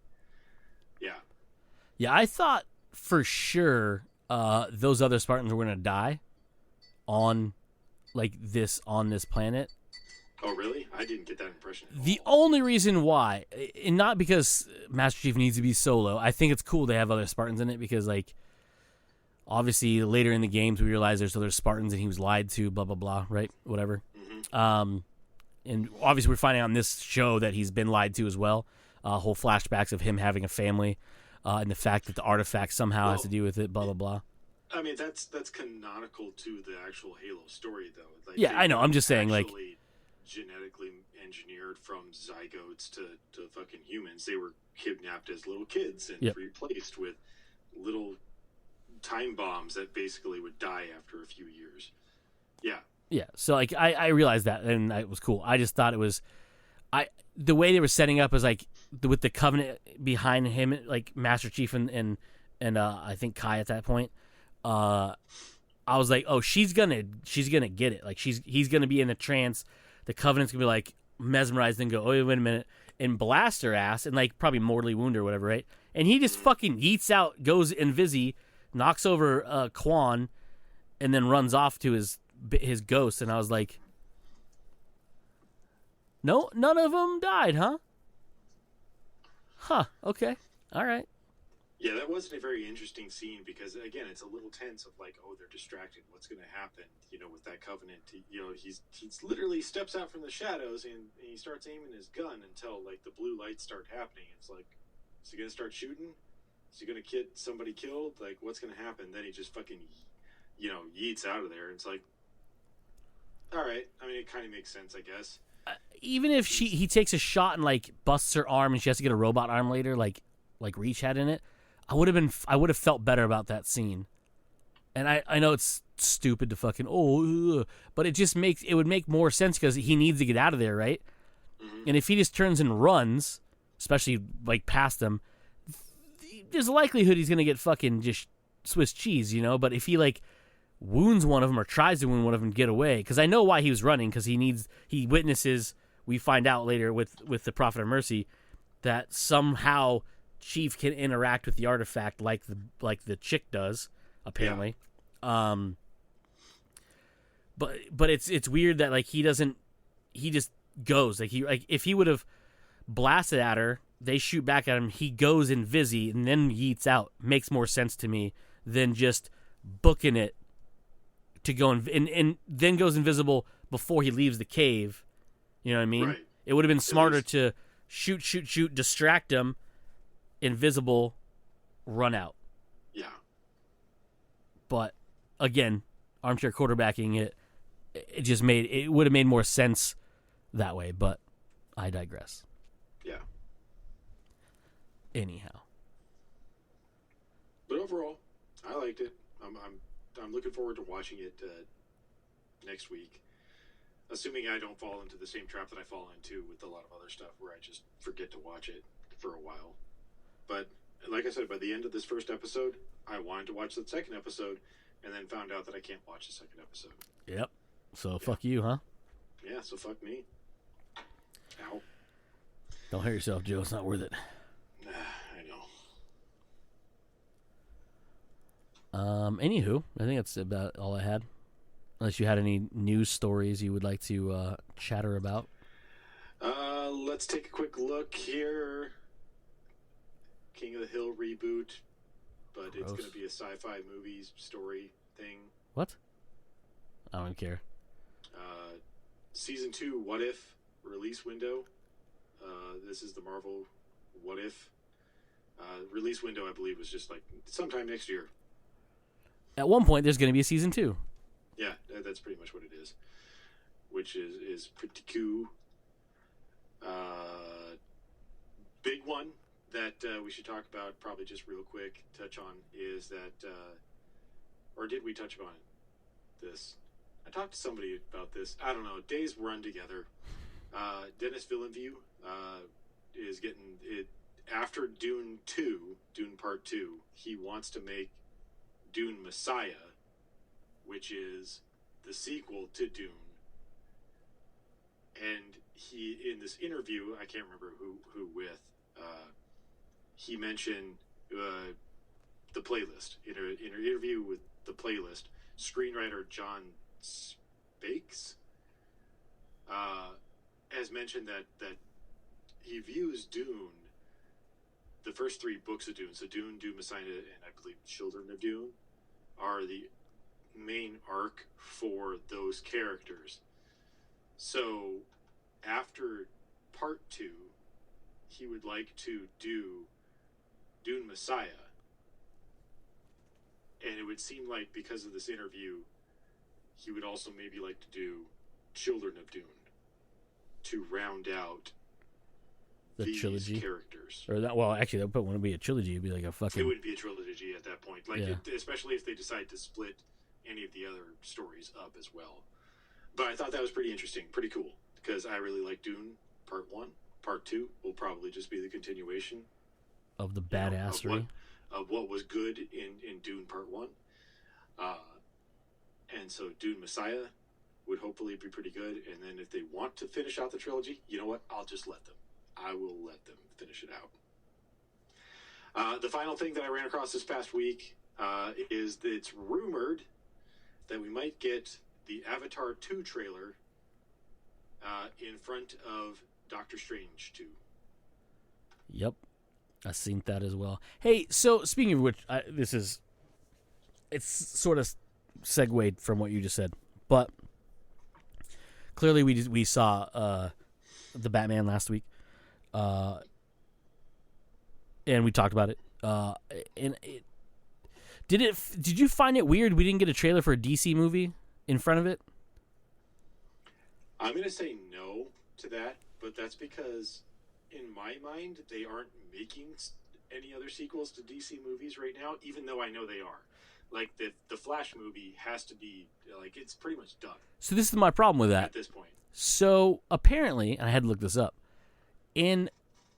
Yeah, I thought for sure those other Spartans were gonna die on this planet. Oh, really? I didn't get that impression at The all. only reason why, and not because Master Chief needs to be solo, I think it's cool they have other Spartans in it because, like, obviously later in the games we realize there's other Spartans and he was lied to, blah, blah, blah, right? Whatever. Mm-hmm. And obviously we're finding out on this show that he's been lied to as well. Whole flashbacks of him having a family and the fact that the artifact somehow has to do with it, blah, blah, blah. I mean, that's canonical to the actual Halo story, though. Like, Yeah, I know. I'm just saying, like, genetically engineered from zygotes to fucking humans. They were kidnapped as little kids and Yep. replaced with little time bombs that basically would die after a few years. Yeah. Yeah, so like I realized that, and it was cool. I just thought it was, the way they were setting up is like with the Covenant behind him, like Master Chief and I think Kai at that point. I was like, oh, she's gonna get it. Like he's gonna be in a trance. The Covenant's gonna be like mesmerized and go, oh wait a minute, and blast her ass and like probably mortally wound her or whatever, right? And he just fucking yeets out, goes invisi, knocks over Quan, and then runs off to his ghost. And I was like, no, none of them died, huh? Huh. Okay. All right. Yeah, that wasn't a very interesting scene because, again, it's a little tense of like, oh, they're distracted. What's going to happen? You know, with that Covenant, he's literally steps out from the shadows and he starts aiming his gun until like the blue lights start happening. It's like, is he going to start shooting? Is he going to get somebody killed? Like, what's going to happen? Then he just fucking, yeets out of there. It's like, all right. I mean, it kind of makes sense, I guess. Even if he takes a shot and like busts her arm and she has to get a robot arm later, like Reach had in it, I would have felt better about that scene. And I know it's stupid to fucking but it would make more sense because he needs to get out of there, right? Mm-hmm. And if he just turns and runs, especially like past them, there's a likelihood he's gonna get fucking just Swiss cheese, But if he like wounds one of them or tries to wound one of them, get away. Because I know why he was running. Because he witnesses. We find out later with the Prophet of Mercy that somehow Chief can interact with the artifact like the chick does, apparently. Yeah. But it's weird that like he just goes like if he would have blasted at her, they shoot back at him. He goes invisi and then yeets out. Makes more sense to me than just booking it to go and then goes invisible before he leaves the cave. You know what I mean? Right. It would have been smarter to shoot, distract him, invisible, run out. Yeah. But again, armchair quarterbacking it would have made more sense that way, but I digress. Yeah. Anyhow. But overall, I liked it. I'm looking forward to watching it next week. Assuming I don't fall into the same trap that I fall into with a lot of other stuff where I just forget to watch it for a while. But like I said, by the end of this first episode, I wanted to watch the second episode and then found out that I can't watch the second episode. Yep. So fuck you, huh? Yeah, so fuck me. Ow. Don't hurt yourself, Joe. It's not worth it. I know. Anywho, I think that's about all I had. Unless you had any news stories you would like to chatter about. Let's take a quick look here. King of the Hill reboot, but It's going to be a sci-fi movie story thing. What? I don't care. Season 2, What If, release window. This is the Marvel What If. Release window, I believe, was just like sometime next year. At one point, there's going to be a season 2. Yeah, that's pretty much what it is. Which is pretty cool. Big one that we should talk about, probably just real quick, touch on, is that, or did we touch on this? I talked to somebody about this. I don't know. Days run together. Denis Villeneuve is getting it after Dune 2, Dune Part 2. He wants to make Dune Messiah, which is the sequel to Dune. And he, in this interview, I can't remember who with, he mentioned the playlist. In an interview with the playlist, screenwriter John Spakes has mentioned that he views Dune, the first 3 books of Dune, so Dune, Dune Messiah, and I believe Children of Dune, are the main arc for those characters. So after Part 2, he would like to do Dune Messiah. And it would seem like, because of this interview, he would also maybe like to do Children of Dune to round out the these trilogy characters. Or that, well, actually, that wouldn't be a trilogy. It'd be like a fucking. It would be a trilogy at that point. Like, Yeah. especially if they decide to split any of the other stories up as well. But I thought that was pretty interesting, pretty cool, because I really like Dune Part 1. Part 2 will probably just be the continuation Of the you know, badassery. of what was good in Dune Part 1. And so Dune Messiah would hopefully be pretty good. And then if they want to finish out the trilogy, you know what? I'll just let them. I will let them finish it out. The final thing that I ran across this past week is that it's rumored that we might get the Avatar 2 trailer in front of Doctor Strange 2. Yep. I seen that as well. Hey, so speaking of which, it's sort of segued from what you just said, but clearly we saw the Batman last week, and we talked about it. Did you find it weird we didn't get a trailer for a DC movie in front of it? I'm going to say no to that, but that's because in my mind, they aren't making any other sequels to DC movies right now, even though I know they are. Like, the Flash movie has to be, like, it's pretty much done So this is my problem with that. at this point. So apparently, and I had to look this up, in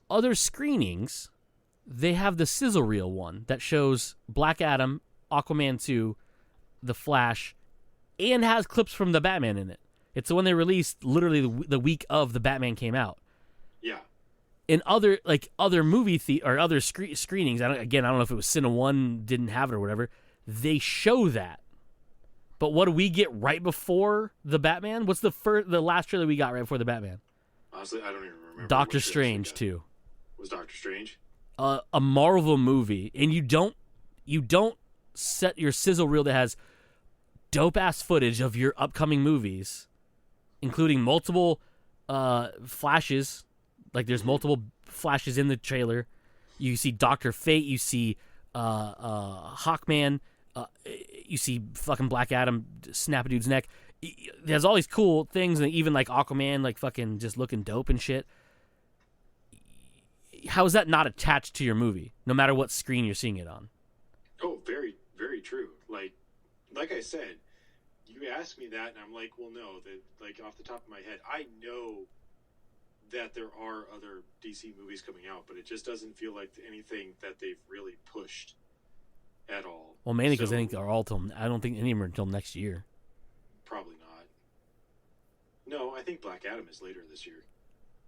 other screenings, they have the sizzle reel one that shows Black Adam, Aquaman 2, The Flash, and has clips from the Batman in it. It's the one they released literally the week of the Batman came out. Yeah. In other movie or other screenings, I don't know if it was Cine One didn't have it or whatever. They show that, but what do we get right before the Batman? What's the last trailer we got right before the Batman? Honestly, I don't even remember. Doctor what Strange it 2. was. Doctor Strange? A Marvel movie, and you don't set your sizzle reel that has dope ass footage of your upcoming movies, including multiple flashes. Like, there's multiple flashes in the trailer. You see Dr. Fate. You see Hawkman. You see fucking Black Adam snap a dude's neck. There's all these cool things, and even like Aquaman, like fucking just looking dope and shit. How is that not attached to your movie, no matter what screen you're seeing it on? Oh, very, very true. Like I said, you asked me that, and I'm like, well, no. Like, off the top of my head, I know that there are other DC movies coming out, but it just doesn't feel like anything that they've really pushed at all. Well, mainly because So, I think they're all till. I don't think any of them are until next year. probably not. No, I think Black Adam is later this year.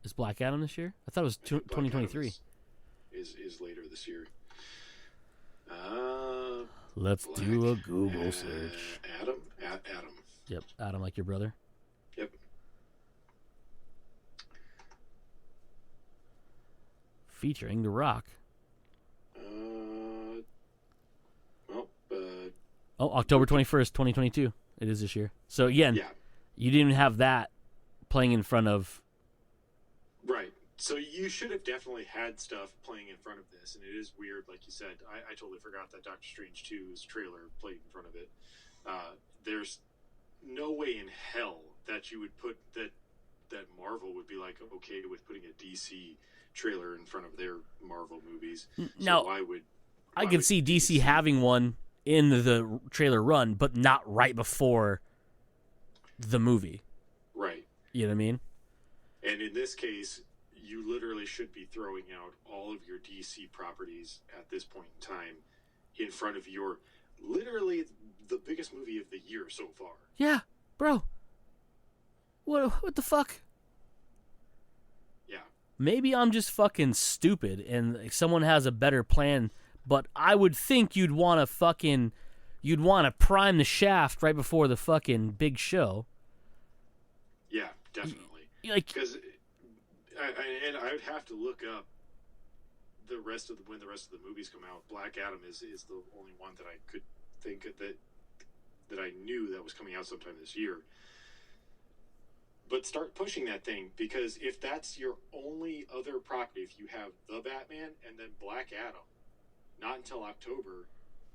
Is Black Adam this year? I thought it was I think Black 2023. Adam is later this year. Let's Black do a Google search. Adam. Yep, Adam, like your brother. Yep. Featuring The Rock. Oh, October 21st, 2022. It is this year. So again, yeah, you didn't even have that playing in front of. right. So you should have definitely had stuff playing in front of this, and it is weird, like you said. I totally forgot that Doctor Strange 2's trailer played in front of it. There's no way in hell that you would put that Marvel would be like okay with putting a DC trailer in front of their Marvel movies. So Now, why would I could see DC having one in the trailer run, but not right before the movie. right? You know what I mean? And in this case, you literally should be throwing out all of your DC properties at this point in time in front of your literally the biggest movie of the year so far. Yeah, bro. What the fuck? Yeah. Maybe I'm just fucking stupid and someone has a better plan, but I would think you'd want to prime the shaft right before the fucking big show. Yeah, definitely. Like, Because I would have to look up when the rest of the movies come out. Black Adam is the only one that I could think of that I knew that was coming out sometime this year. But start pushing that thing, because if that's your only other property, if you have the Batman and then Black Adam, not until October,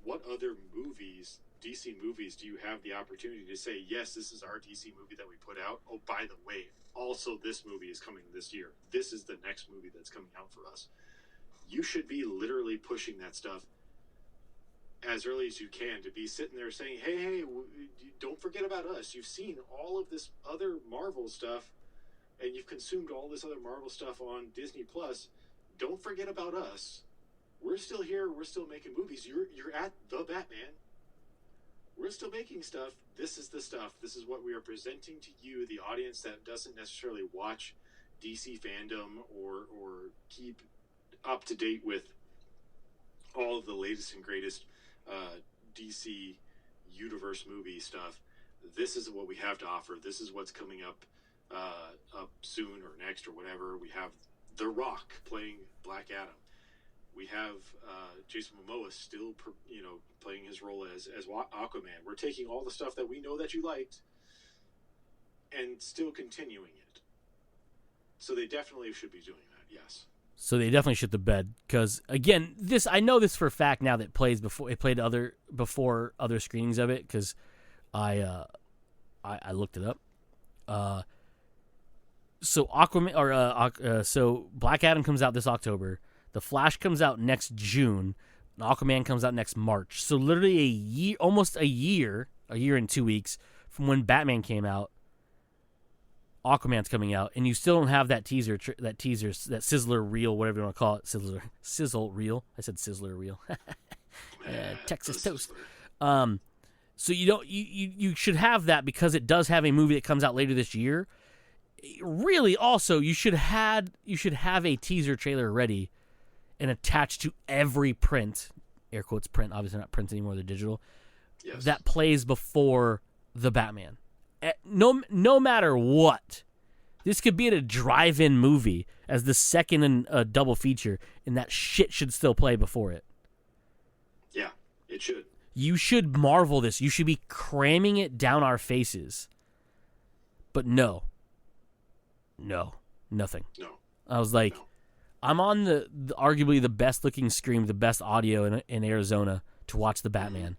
what other movies, DC movies, do you have the opportunity to say, yes, this is our DC movie that we put out? Oh, by the way, also this movie is coming this year. This is the next movie that's coming out for us. You should be literally pushing that stuff as early as you can, to be sitting there saying, hey, don't forget about us. You've seen all of this other Marvel stuff, and you've consumed all this other Marvel stuff on Disney Plus. Don't forget about us. We're still here. We're still making movies. You're at the Batman. We're still making stuff. This is the stuff. This is what we are presenting to you, the audience that doesn't necessarily watch DC fandom or keep up to date with all of the latest and greatest DC universe movie stuff. This is what we have to offer. This is what's coming up soon or next or whatever. We have The Rock playing Black Adam. We have Jason Momoa still, playing his role as Aquaman. We're taking all the stuff that we know that you liked and still continuing it. So they definitely should be doing that. Yes. So they definitely shit the bed because, again, I know this for a fact now that it played before other screenings of it because I looked it up. So Aquaman so Black Adam comes out this October. The Flash comes out next June. And Aquaman comes out next March. So literally almost a year and 2 weeks from when Batman came out. Aquaman's coming out, and you still don't have that teaser, that sizzler reel, whatever you want to call it, sizzle reel. I said sizzler reel. Texas toast. So you should have that because it does have a movie that comes out later this year. Really, also you should have a teaser trailer ready and attached to every print, air quotes print, obviously not print anymore, they're digital. Yes. That plays before the Batman. No matter what, this could be at a drive-in movie as the second in a double feature, and that shit should still play before it. Yeah, it should. You should marvel this. You should be cramming it down our faces. But no, nothing. No. I was like, no. I'm on the arguably the best-looking screen, the best audio in Arizona to watch the Batman,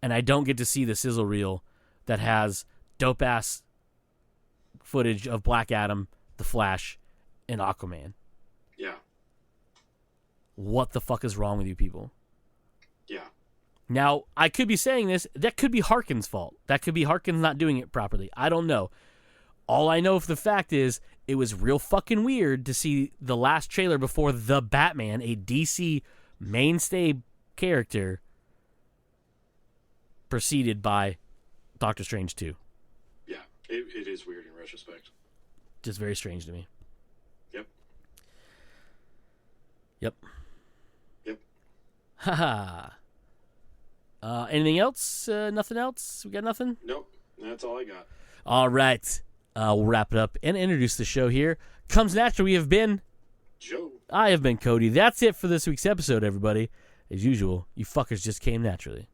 and I don't get to see the sizzle reel that has dope-ass footage of Black Adam, The Flash, and Aquaman. Yeah. What the fuck is wrong with you people? Yeah. Now, I could be saying this. That could be Harkin's fault. That could be Harkin's not doing it properly. I don't know. All I know for the fact is it was real fucking weird to see the last trailer before The Batman, a DC mainstay character, preceded by Doctor Strange 2. Yeah, it is weird in retrospect. Just very strange to me. Yep. Haha. Anything else? Nothing else? We got nothing? Nope. That's all I got. All right. We'll wrap it up and introduce the show here. Comes Natural. We have been Joe. I have been Cody. That's it for this week's episode, everybody. As usual, you fuckers just came naturally.